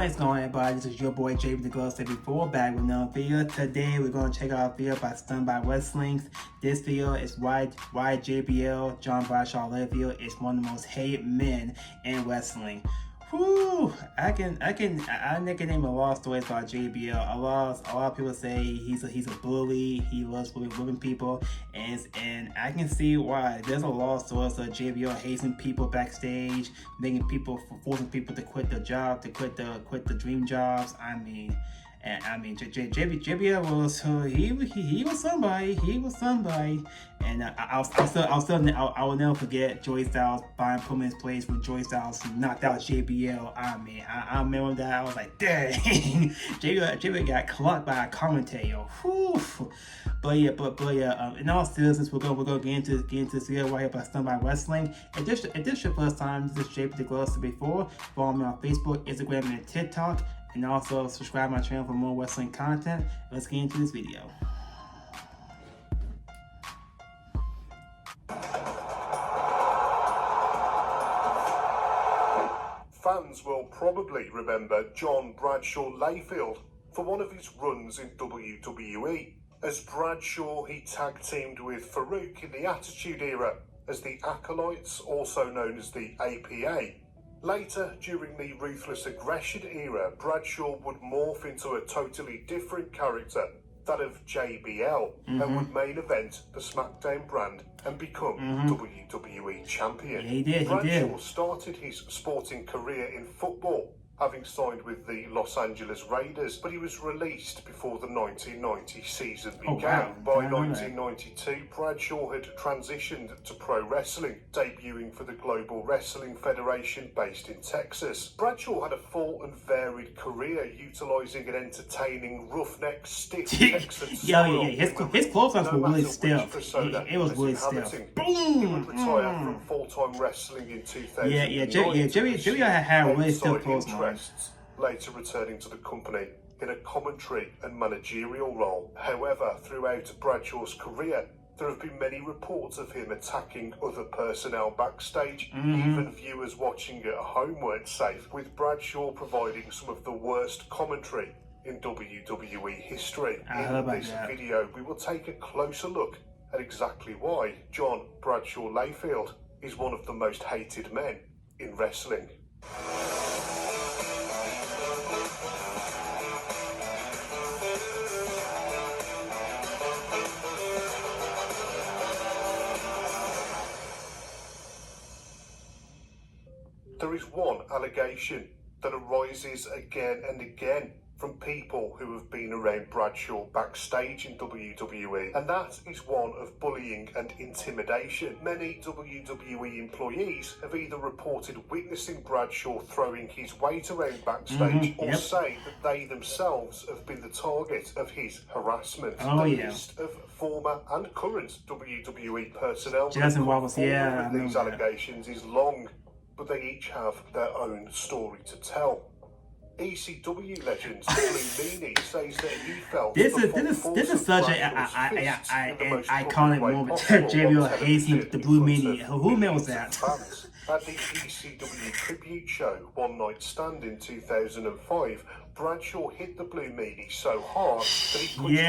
What is going on, everybody? This is your boy JPTHEGLOVE74 back with another video. Today we're going to check out a video by Stunned by Wrestling. This video is why JBL, John Bradshaw video, is one of the most hated men in wrestling. Whew, I can name a lot of stories about JBL. A lot of people say he's a bully. He loves whipping people, and I can see why. There's a lot of stories of JBL hazing people backstage, forcing people to quit their job, to quit the dream jobs. JBL was somebody. He was somebody, and I will never forget Joey Styles buying Pullman's place when Joey Styles knocked out JBL. I remember that. I was like, dang, JBL got clocked by a commentator. Whew. But yeah. In all seriousness, we're gonna get into this video right here by Stunned by Wrestling. If this is your first time, this is JPTHEGLOVE74. Follow me on Facebook, Instagram, and TikTok. And also subscribe to my channel for more wrestling content. Let's get into this video. Fans will probably remember John Bradshaw Layfield for one of his runs in WWE. As Bradshaw, he tag teamed with Farouk in the Attitude Era as the Acolytes, also known as the APA. Later, during the Ruthless Aggression era, Bradshaw would morph into a totally different character, that of JBL, and would main event the SmackDown brand and become WWE champion. Yeah, he did. Bradshaw started his sporting career in football, having signed with the Los Angeles Raiders, but he was released before the 1990 season began. By 1992, Bradshaw had transitioned to pro wrestling, debuting for the Global Wrestling Federation based in Texas. Bradshaw had a full and varied career, utilising an entertaining, roughneck, stiff Texan style. His close ups were really stiff. It was really stiff. He would retire from full-time wrestling in 2009. Jimmy had a really stiff close ups. Later returning to the company in a commentary and managerial role. However, throughout Bradshaw's career, there have been many reports of him attacking other personnel backstage. Even viewers watching at home weren't safe, with Bradshaw providing some of the worst commentary in WWE history. In this video, we will take a closer look at exactly why John Bradshaw Layfield is one of the most hated men in wrestling. There is one allegation that arises again and again from people who have been around Bradshaw backstage in WWE, and that is one of bullying and intimidation. Many WWE employees have either reported witnessing Bradshaw throwing his weight around backstage or say that they themselves have been the target of his harassment. The list of former and current WWE personnel with these allegations is long, but they each have their own story to tell. ECW legend Blue Meanie says that he felt this is such an iconic moment. JBL hazing the Blue Meanie. Who knows that? At the ECW tribute show One Night Stand in 2005, Bradshaw hit the Blue Meanie so hard that he pushed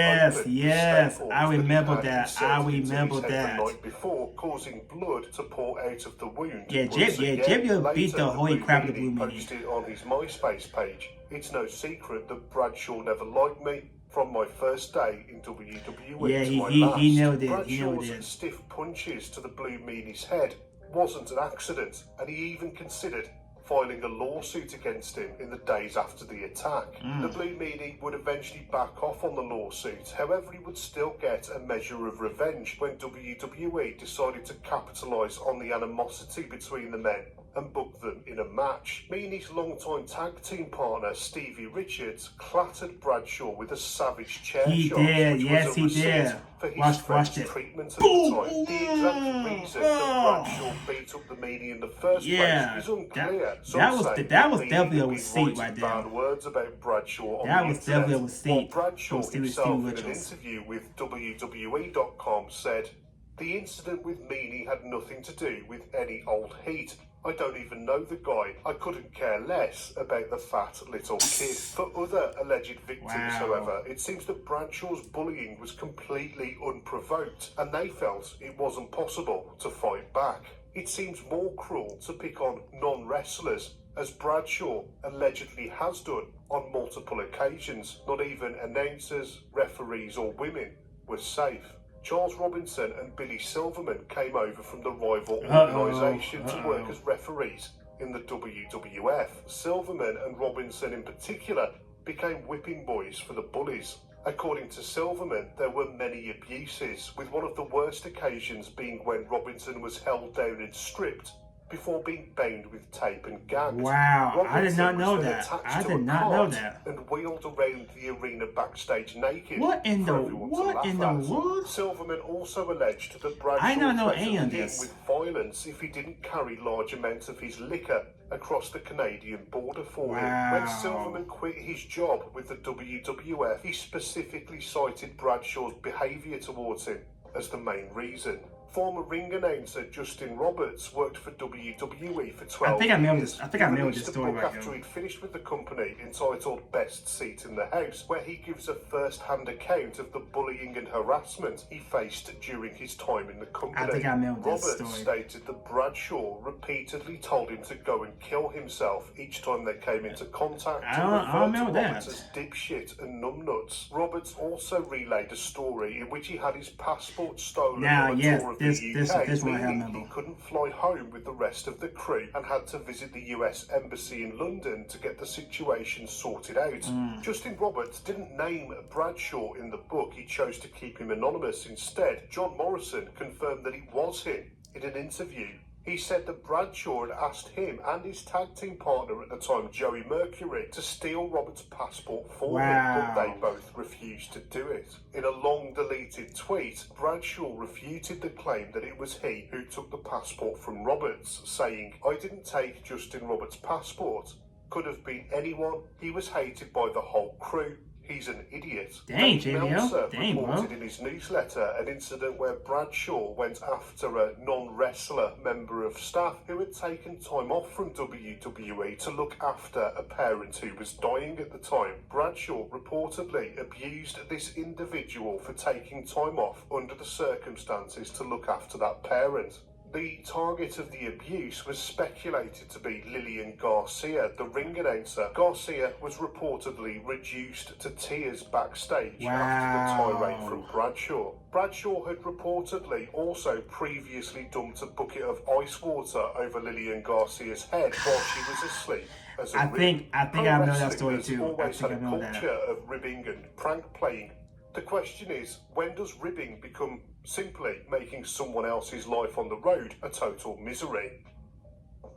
I remember that. The night before, causing blood to pour out of the wound. JBL beat the holy crap out of the Blue Meanie. Posted on his MySpace page, "It's no secret that Bradshaw never liked me. From my first day in WWE to my last, he nailed it. Bradshaw's stiff punches to the Blue Meanie's head wasn't an accident, and he even considered filing a lawsuit against him in the days after the attack. The Blue Meanie would eventually back off on the lawsuit. However, he would still get a measure of revenge when WWE decided to capitalise on the animosity between the men and book them in a match. Meanie's longtime tag team partner Stevie Richards clattered Bradshaw with a savage chair shot, which was a receipt for his friend's treatment at the time. The exact reason that Bradshaw beat up the Meanie in the first place is unclear. That was definitely a receipt right there. Bad words about Bradshaw on that the was definitely a receipt. Bradshaw himself in an interview with WWE.com said, "The incident with Meanie had nothing to do with any old heat. I don't even know the guy. I couldn't care less about the fat little kid. For other alleged victims, however, it seems that Bradshaw's bullying was completely unprovoked, and they felt it wasn't possible to fight back. It seems more cruel to pick on non-wrestlers, as Bradshaw allegedly has done on multiple occasions. Not even announcers, referees or women were safe. Charles Robinson and Billy Silverman came over from the rival organisation to work as referees in the WWF. Silverman and Robinson in particular became whipping boys for the bullies. According to Silverman, there were many abuses, with one of the worst occasions being when Robinson was held down and stripped before being bound with tape and gagged. Wow, Robinson I did not know was then that. attached I to did a not know cart that. and wheeled around the arena backstage naked. What in for the everyone to what laugh in the at. world? Silverman also alleged that Bradshaw I don't know any threatened of him this. with violence if he didn't carry large amounts of his liquor across the Canadian border for him. When Silverman quit his job with the WWF, he specifically cited Bradshaw's behaviour towards him as the main reason. Former ring announcer Justin Roberts worked for WWE for 12 years. I think I know this He story released a book right after here. he'd finished with the company entitled Best Seat in the House, where he gives a first-hand account of the bullying and harassment he faced during his time in the company. I think I know this Roberts story. stated that Bradshaw repeatedly told him to go and kill himself each time they came into contact. I don't know that. Roberts as dipshit and numbnuts. Roberts also relayed a story in which he had his passport stolen on a tour of the UK, this one I meaning remember. he couldn't fly home with the rest of the crew and had to visit the US Embassy in London to get the situation sorted out. Justin Roberts didn't name Bradshaw in the book. He chose to keep him anonymous instead. John Morrison confirmed that it was him in an interview. He said that Bradshaw had asked him and his tag team partner at the time, Joey Mercury, to steal Roberts' passport for him, but they both refused to do it. In a long deleted tweet, Bradshaw refuted the claim that it was he who took the passport from Roberts, saying, "I didn't take Justin Roberts' passport. Could have been anyone. He was hated by the whole crew. He's an idiot." Dang, Dave Meltzer JBL. Dang, bro. reported in his newsletter an incident where Bradshaw went after a non-wrestler member of staff who had taken time off from WWE to look after a parent who was dying at the time. Bradshaw reportedly abused this individual for taking time off under the circumstances to look after that parent. The target of the abuse was speculated to be Lillian Garcia, the ring announcer. Garcia was reportedly reduced to tears backstage after the tirade from Bradshaw. Bradshaw had reportedly also previously dumped a bucket of ice water over Lillian Garcia's head while she was asleep. I think I know that story too. I Always think had I a know that. culture of ribbing and prank playing. The question is, when does ribbing become simply making someone else's life on the road a total misery?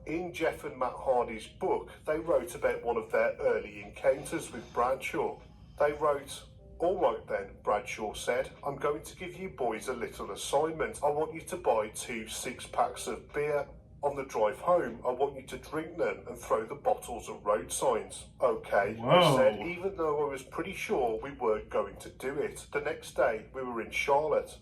In Jeff and Matt Hardy's book, they wrote about one of their early encounters with Bradshaw. They wrote, "All right then," Bradshaw said, "I'm going to give you boys a little assignment. I want you to buy 2 6-packs of beer. On the drive home, I want you to drink them and throw the bottles at road signs." "Okay," I said, even though I was pretty sure we weren't going to do it. The next day, we were in Charlotte.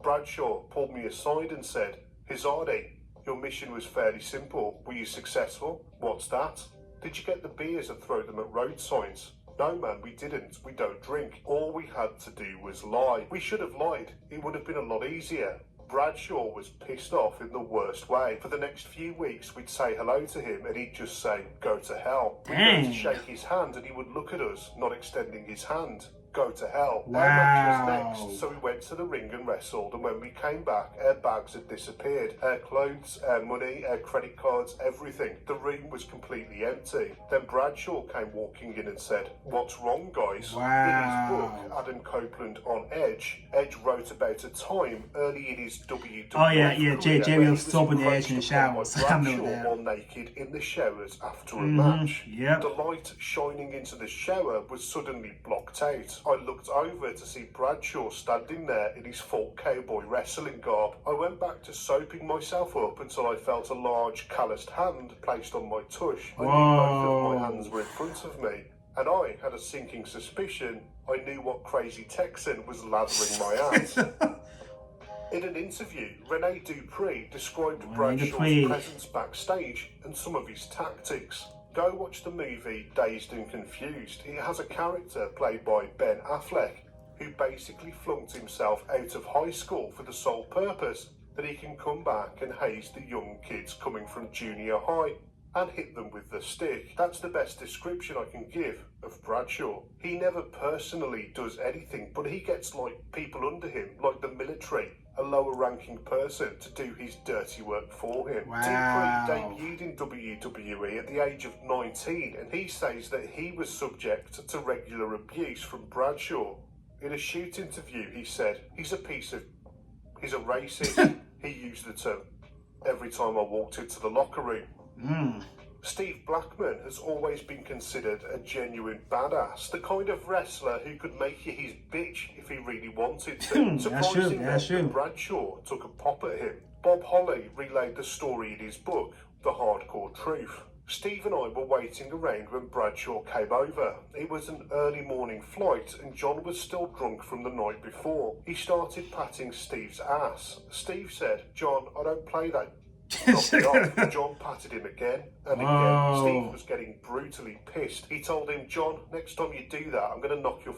Bradshaw pulled me aside and said, "Hazardi, your mission was fairly simple. Were you successful?" "What's that?" "Did you get the beers and throw them at road signs?" "No, man, we didn't. We don't drink. All we had to do was lie. We should have lied. It would have been a lot easier." Bradshaw was pissed off in the worst way. For the next few weeks, we'd say hello to him and he'd just say, "Go to hell." We'd go to shake his hand and he would look at us, not extending his hand. "Go to hell." Our match was next, so we went to the ring and wrestled, and when we came back, our bags had disappeared. Our clothes, our money, our credit cards, everything. The room was completely empty. Then Bradshaw came walking in and said, "What's wrong, guys?" In his book, Adam Copeland on Edge, Edge wrote about a time early in his WWF career JBL was soap in the Edge in the showers. I know Bradshaw that. while naked in the showers after a match. Yep. The light shining into the shower was suddenly blocked out. I looked over to see Bradshaw standing there in his full cowboy wrestling garb. I went back to soaping myself up until I felt a large calloused hand placed on my tush. I knew both of my hands were in front of me, and I had a sinking suspicion I knew what crazy Texan was lathering my ass. In an interview, Rene Dupree described Rene Bradshaw's Dupree. presence backstage and some of his tactics. Go watch the movie Dazed and Confused. It has a character played by Ben Affleck who basically flunked himself out of high school for the sole purpose that he can come back and haze the young kids coming from junior high and hit them with the stick. That's the best description I can give of Bradshaw. He never personally does anything, but he gets like people under him, like the military, a lower ranking person, to do his dirty work for him. Wow. Dupree debuted in WWE at the age of 19, and he says that he was subject to regular abuse from Bradshaw. In a shoot interview, he said, he's a racist. He used the term every time I walked into the locker room. Steve Blackman has always been considered a genuine badass, the kind of wrestler who could make you his bitch if he really wanted to. Surprising that Bradshaw took a pop at him. Bob Holly relayed the story in his book, The Hardcore Truth. Steve and I were waiting around when Bradshaw came over. It was an early morning flight and John was still drunk from the night before. He started patting Steve's ass. Steve said, "John, I don't play that." Knocked it off. John patted him again and again. Steve was getting brutally pissed. He told him, "John, next time you do that, I'm going to knock your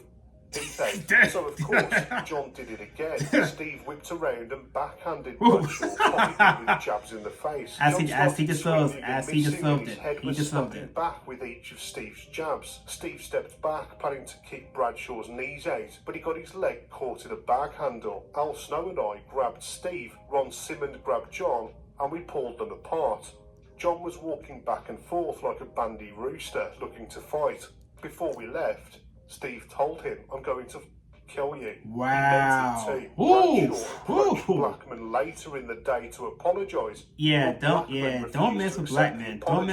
teeth out." So of course, John did it again. Steve whipped around and backhanded Bradshaw, popping him with jabs in the face. As he deserved it. Head was snapping back with each of Steve's jabs. Steve stepped back, planning to kick Bradshaw's knees out, but he got his leg caught in a bag handle. Al Snow and I grabbed Steve. Ron Simmons grabbed John, and we pulled them apart. John was walking back and forth like a bandy rooster, looking to fight. Before we left, Steve told him, "I'm going to kill you." Wow. He meant it too. Bradshaw approached Blackman later in the day to apologise. Don't mess with Blackman. Don't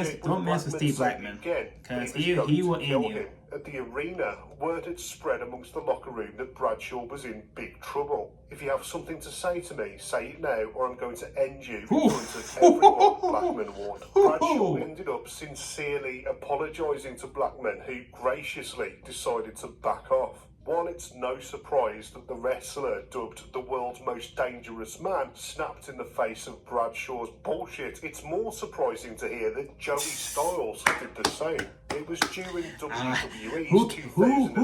mess with Steve Blackman. Because he will end you. At the arena, word had spread amongst the locker room that Bradshaw was in big trouble. "If you have something to say to me, say it now, or I'm going to end you in front of everyone," Blackman warned. Bradshaw ended up sincerely apologising to Blackman, who graciously decided to back off. While it's no surprise that the wrestler, dubbed the world's most dangerous man, snapped in the face of Bradshaw's bullshit, it's more surprising to hear that Joey Styles did the same. It was during WWE's 2008 Who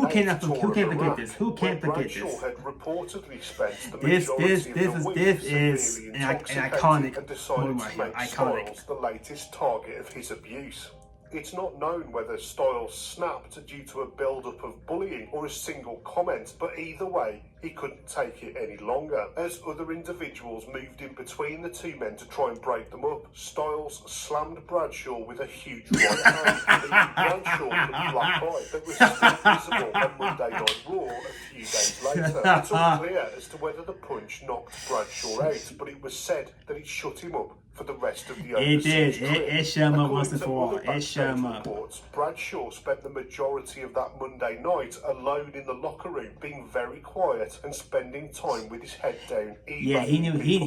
can't forget this? Bradshaw had reportedly spent the majority of the week severely intoxicated and decided to make Styles the latest target of his abuse. It's not known whether Styles snapped due to a build-up of bullying or a single comment, but either way, he couldn't take it any longer. As other individuals moved in between the two men to try and break them up, Styles slammed Bradshaw with a huge right hand, leaving Bradshaw with a black eye that was still visible on Monday Night Raw a few days later. It's unclear as to whether the punch knocked Bradshaw out, but it was said that it shut him up for the rest of the overseas trip. It shut him up once and for all. It shut him up. Bradshaw spent the majority of that Monday night alone in the locker room, being very quiet and spending time with his head down. Yeah, he knew that he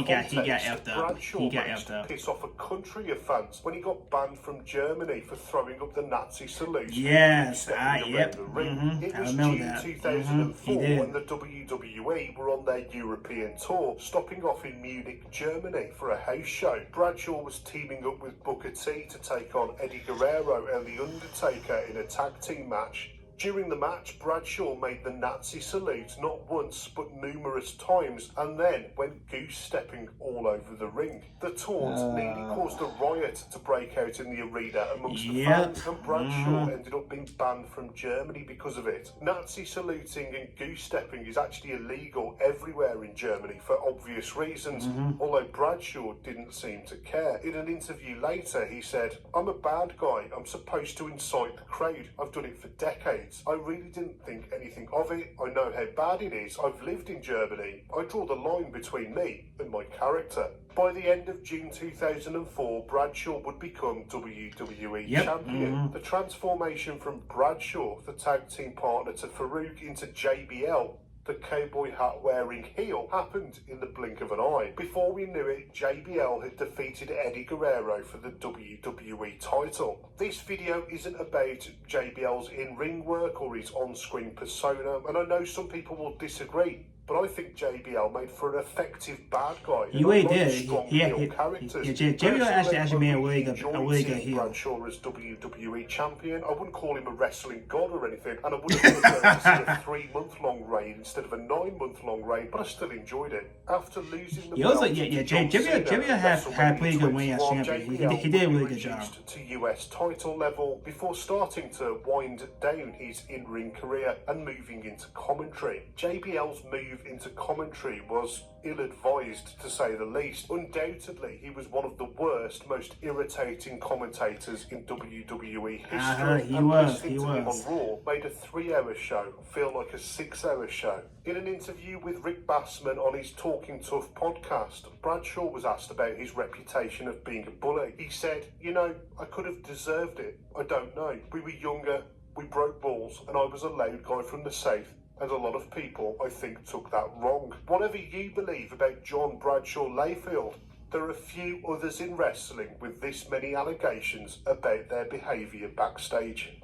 got effed up. Bradshaw managed to piss off a country of fans when he got banned from Germany for throwing up the Nazi salute. Yes, It was June 2004 when the WWE were on their European tour, stopping off in Munich, Germany for a house show. Bradshaw was teaming up with Booker T to take on Eddie Guerrero and The Undertaker in a tag team match. During the match, Bradshaw made the Nazi salute not once but numerous times and then went goose-stepping all over the ring. The taunt nearly caused a riot to break out in the arena amongst the fans, and Bradshaw ended up being banned from Germany because of it. Nazi saluting and goose-stepping is actually illegal everywhere in Germany for obvious reasons, although Bradshaw didn't seem to care. In an interview later, he said, "I'm a bad guy. I'm supposed to incite the crowd. I've done it for decades. I really didn't think anything of it. I know how bad it is. I've lived in Germany. I draw the line between me and my character." By the end of June 2004, Bradshaw would become WWE champion. The transformation from Bradshaw, the tag team partner to Farouk, into JBL, the cowboy hat wearing heel, happened in the blink of an eye. Before we knew it, JBL had defeated Eddie Guerrero for the WWE title. This video isn't about JBL's in-ring work or his on-screen persona, and I know some people will disagree, But I think JBL made for an effective bad guy. He really And I like did. strong heel characters. JBL actually made a really good Enjoyed heel. Bradshaw as WWE champion. I wouldn't call him a wrestling god or anything, and I would have preferred to see a 3-month-long reign instead of a 9-month-long reign. But I still enjoyed it. After losing the belt, JBL had pretty good reign as champion. He did a really good job. To US title level before starting to wind down his in-ring career and moving into commentary. JBL's move into commentary was ill-advised, to say the least. Undoubtedly, he was one of the worst, most irritating commentators in WWE history. He was. Him on Raw made a 3-hour show feel like a 6-hour show. In an interview with Rick Bassman on his Talking Tough podcast, Bradshaw was asked about his reputation of being a bully. He said, "You know, I could have deserved it. I don't know. We were younger, we broke balls, and I was a loud guy from the South. And a lot of people, I think, took that wrong. Whatever you believe about John Bradshaw Layfield, there are few others in wrestling with this many allegations about their behaviour backstage."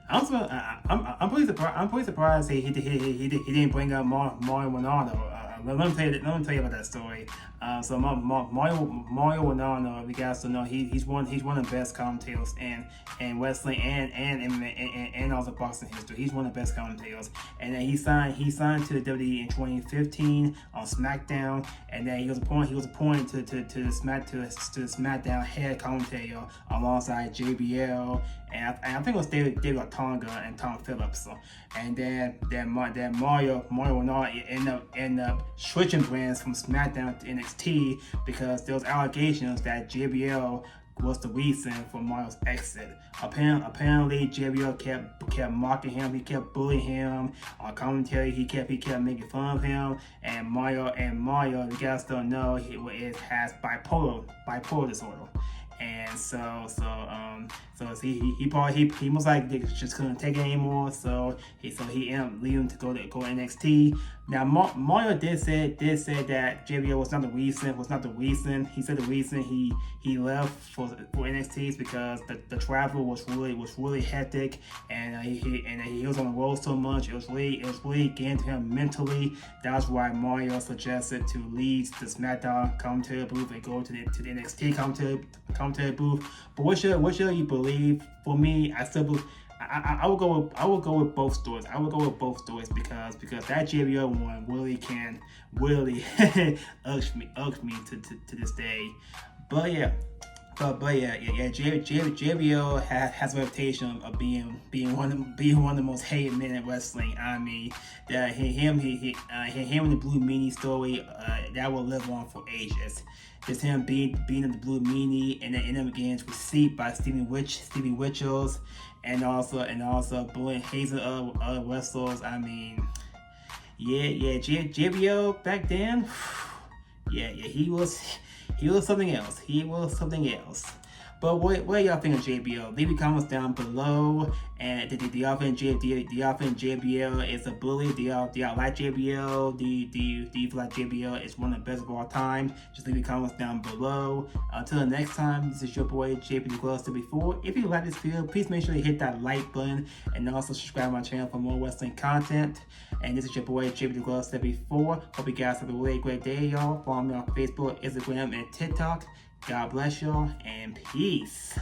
Also, I'm pretty surprised he didn't bring up Mario Ronaldo. Let me tell you about that story. So Mario Ronaldo, you guys don't know, he's one of the best commentators in wrestling and also boxing history. He's one of the best commentators. And then he signed to the WWE in 2015 on SmackDown, and then he was appointed to the SmackDown head commentator alongside JBL. And I think it was David Otunga and Tom Phillips. So, and then Mario Ronaldo ended up switching brands from SmackDown to NXT because there was allegations that JBL was the reason for Mario's exit. Apparently, JBL kept mocking him. He kept bullying him on commentary. He kept making fun of him. And Mario, you guys don't know, he has bipolar disorder. And so he most likely just couldn't take it anymore. So he ended up leaving to go NXT. Now Mario did say that JBL was not the reason. He said the reason he left for NXT is because the travel was really hectic, and he was on the road so much. It was really getting to him mentally. That's why Mario suggested to leave the SmackDown commentary booth and go to the NXT commentary booth. But what should you believe? For me, I will go with both stories. I will go with both stories because that JBL one really irks me to this day. But yeah, JBL has a reputation of being one of the most hated men in wrestling. I mean, that him and the Blue Meanie story that will live on for ages. Just him being in the Blue Meanie and then ending up getting received by Stevie Richards, and also bullying Hazing other wrestlers. I mean, JBL back then, he was something else. But what y'all think of JBL? Leave your comments down below. And do y'all think JBL is a bully? Do y'all like JBL? Do you feel like JBL is one of the best of all time? Just leave your comments down below. Until next time, this is your boy JPTHEGLOVE74. If you like this video, please make sure you hit that like button and also subscribe to my channel for more wrestling content. And this is your boy JPTHEGLOVE74. Hope you guys have a really great day, y'all. Follow me on Facebook, Instagram, and TikTok. God bless y'all, and peace.